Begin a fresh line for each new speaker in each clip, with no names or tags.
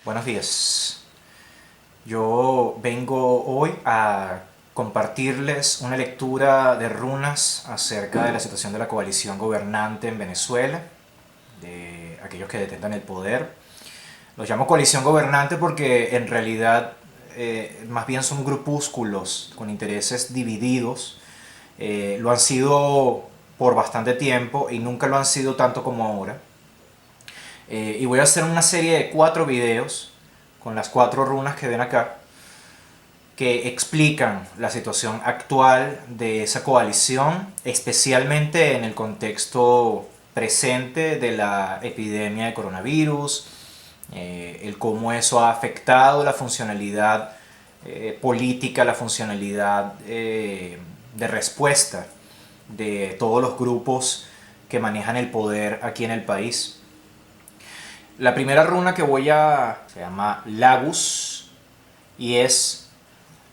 Buenos días. Yo vengo hoy a compartirles una lectura de runas acerca de la situación de la coalición gobernante en Venezuela, de aquellos que detentan el poder. Los llamo coalición gobernante porque en realidad más bien son grupúsculos con intereses divididos. Lo han sido por bastante tiempo y nunca lo han sido tanto como ahora. Y voy a hacer una serie de 4 videos con las 4 runas que ven acá que explican la situación actual de esa coalición, especialmente en el contexto presente de la epidemia de coronavirus, el cómo eso ha afectado la funcionalidad política, la funcionalidad de respuesta de todos los grupos que manejan el poder aquí en el país. La primera runa que se llama Lagus y es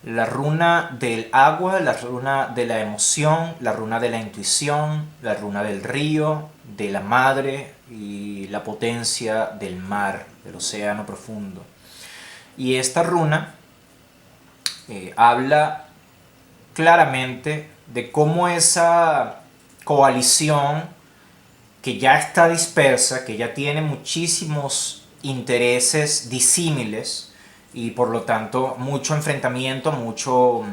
la runa del agua, la runa de la emoción, la runa de la intuición, la runa del río, de la madre y la potencia del mar, del océano profundo. Y esta runa habla claramente de cómo esa coalición que ya está dispersa, que ya tiene muchísimos intereses disímiles y por lo tanto mucho enfrentamiento, mucho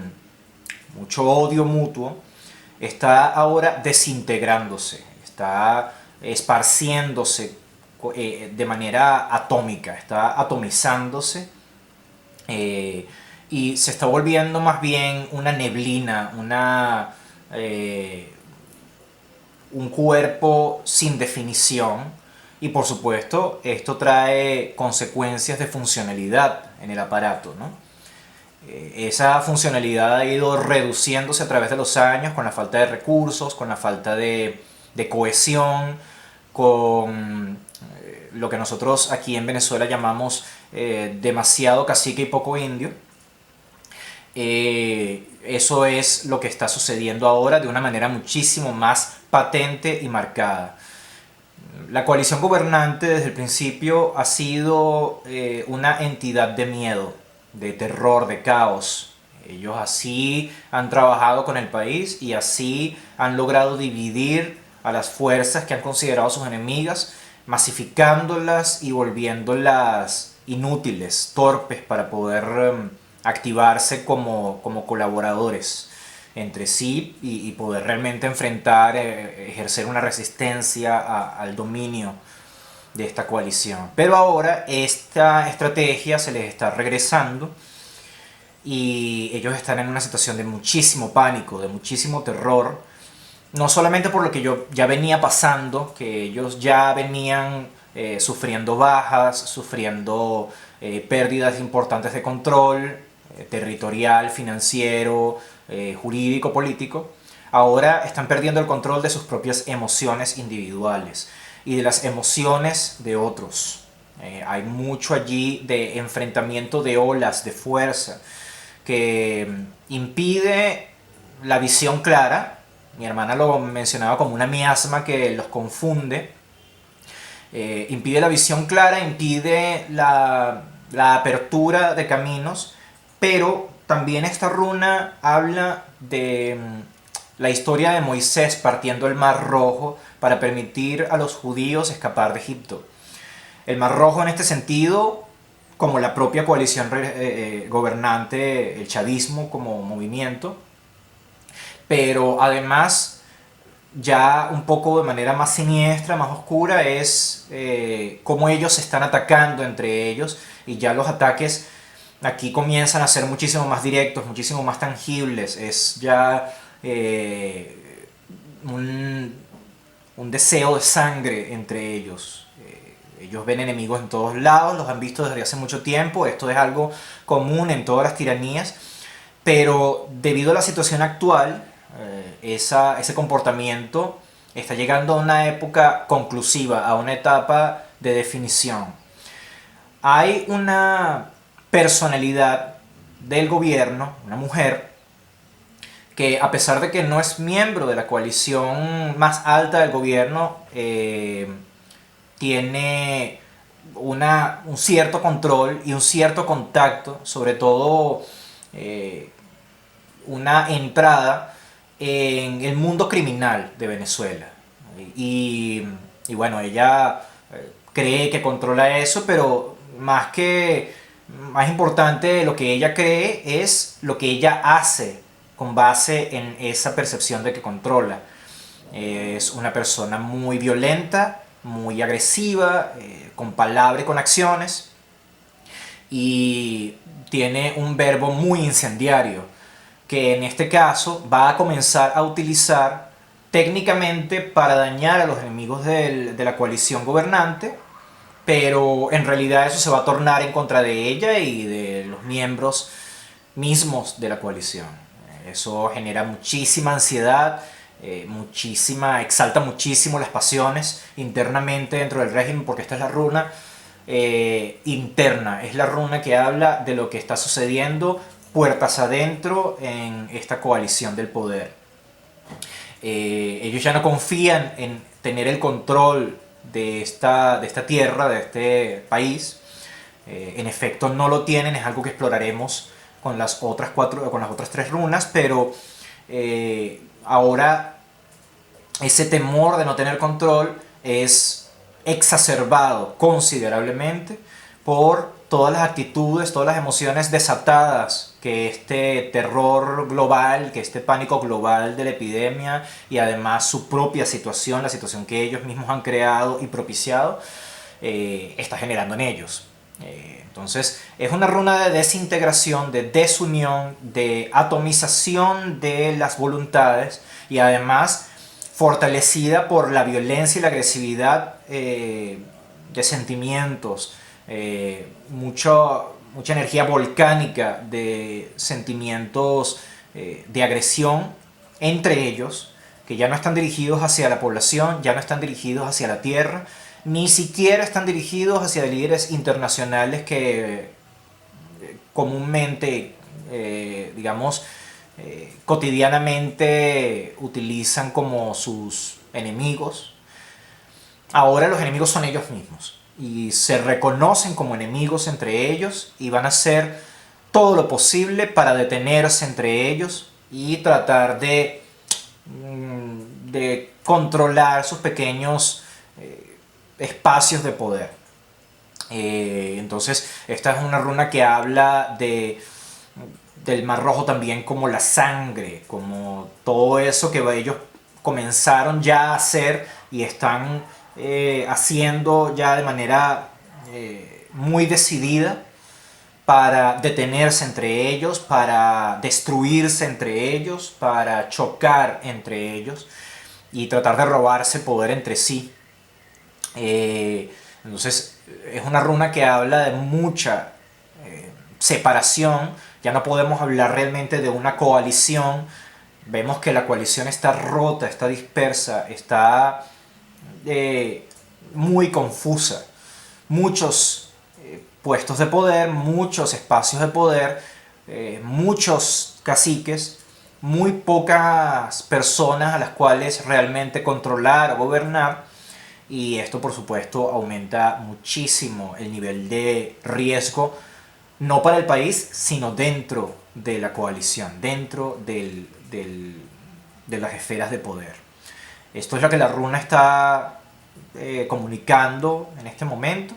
odio mutuo, está ahora desintegrándose, está esparciéndose de manera atómica, está atomizándose y se está volviendo más bien una neblina, un cuerpo sin definición y por supuesto esto trae consecuencias de funcionalidad en el aparato, ¿no? Esa funcionalidad ha ido reduciéndose a través de los años con la falta de recursos, con la falta de cohesión, con lo que nosotros aquí en Venezuela llamamos demasiado cacique y poco indio. Eso es lo que está sucediendo ahora de una manera muchísimo más patente y marcada. La coalición gobernante desde el principio ha sido una entidad de miedo, de terror, de caos. Ellos así han trabajado con el país y así han logrado dividir a las fuerzas que han considerado sus enemigas, masificándolas y volviéndolas inútiles, torpes para poder activarse como colaboradores entre sí y poder realmente enfrentar, ejercer una resistencia al dominio de esta coalición. Pero ahora esta estrategia se les está regresando y ellos están en una situación de muchísimo pánico, de muchísimo terror, no solamente por lo que yo ya venía pasando, que ellos ya venían sufriendo bajas, sufriendo pérdidas importantes de control territorial, financiero, jurídico, político. Ahora están perdiendo el control de sus propias emociones individuales y de las emociones de otros. Hay mucho allí de enfrentamiento de olas, de fuerza, que impide la visión clara. Mi hermana lo mencionaba como una miasma que los confunde. Impide la visión clara, impide la apertura de caminos, pero también esta runa habla de la historia de Moisés partiendo el Mar Rojo para permitir a los judíos escapar de Egipto. El Mar Rojo en este sentido, como la propia coalición gobernante, el chavismo como movimiento, pero además ya un poco de manera más siniestra, más oscura, es cómo ellos se están atacando entre ellos y ya los ataques aquí comienzan a ser muchísimo más directos, muchísimo más tangibles, es ya un deseo de sangre entre ellos. Ellos ven enemigos en todos lados, los han visto desde hace mucho tiempo, esto es algo común en todas las tiranías, pero debido a la situación actual, ese comportamiento está llegando a una época conclusiva, a una etapa de definición. Hay una personalidad del gobierno, una mujer, que a pesar de que no es miembro de la coalición más alta del gobierno, tiene un cierto control y un cierto contacto, sobre todo eh, una entrada en el mundo criminal de Venezuela. Y, y bueno, ella cree que controla eso, pero más importante lo que ella cree es lo que ella hace con base en esa percepción de que controla. Es una persona muy violenta, muy agresiva, con palabras y con acciones, y tiene un verbo muy incendiario que en este caso va a comenzar a utilizar técnicamente para dañar a los enemigos de la coalición gobernante, pero en realidad eso se va a tornar en contra de ella y de los miembros mismos de la coalición. Eso genera muchísima ansiedad, exalta muchísimo las pasiones internamente dentro del régimen, porque esta es la runa interna, es la runa que habla de lo que está sucediendo puertas adentro en esta coalición del poder. Ellos ya no confían en tener el control de esta tierra, de este país. En efecto no lo tienen, es algo que exploraremos con las otras tres runas, pero ahora ese temor de no tener control es exacerbado considerablemente por todas las actitudes, todas las emociones desatadas que este terror global, que este pánico global de la epidemia y además su propia situación, la situación que ellos mismos han creado y propiciado, está generando en ellos. Entonces es una runa de desintegración, de desunión, de atomización de las voluntades y además fortalecida por la violencia y la agresividad de sentimientos, mucha energía volcánica de sentimientos de agresión entre ellos, que ya no están dirigidos hacia la población, ya no están dirigidos hacia la tierra, ni siquiera están dirigidos hacia líderes internacionales que comúnmente, digamos, cotidianamente utilizan como sus enemigos. Ahora los enemigos son ellos mismos y se reconocen como enemigos entre ellos y van a hacer todo lo posible para detenerse entre ellos y tratar de controlar sus pequeños espacios de poder. Entonces esta es una runa que habla del Mar Rojo también como la sangre, como todo eso que ellos comenzaron ya a hacer y están haciendo ya de manera muy decidida para detenerse entre ellos, para destruirse entre ellos, para chocar entre ellos y tratar de robarse poder entre sí. Entonces es una runa que habla de mucha separación. Ya no podemos hablar realmente de una coalición. Vemos que la coalición está rota, está dispersa, está muy confusa. Muchos puestos de poder, muchos espacios de poder, muchos caciques, muy pocas personas a las cuales realmente controlar o gobernar. Y esto por supuesto aumenta muchísimo el nivel de riesgo, no para el país, sino dentro de la coalición, dentro de las esferas de poder. Esto es lo que la runa está comunicando en este momento,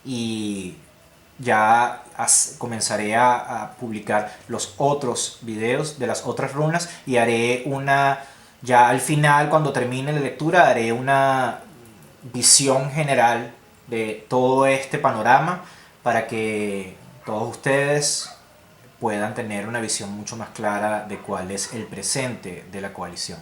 y ya comenzaré a publicar los otros videos de las otras runas y haré ya al final, cuando termine la lectura, haré una visión general de todo este panorama para que todos ustedes puedan tener una visión mucho más clara de cuál es el presente de la coalición.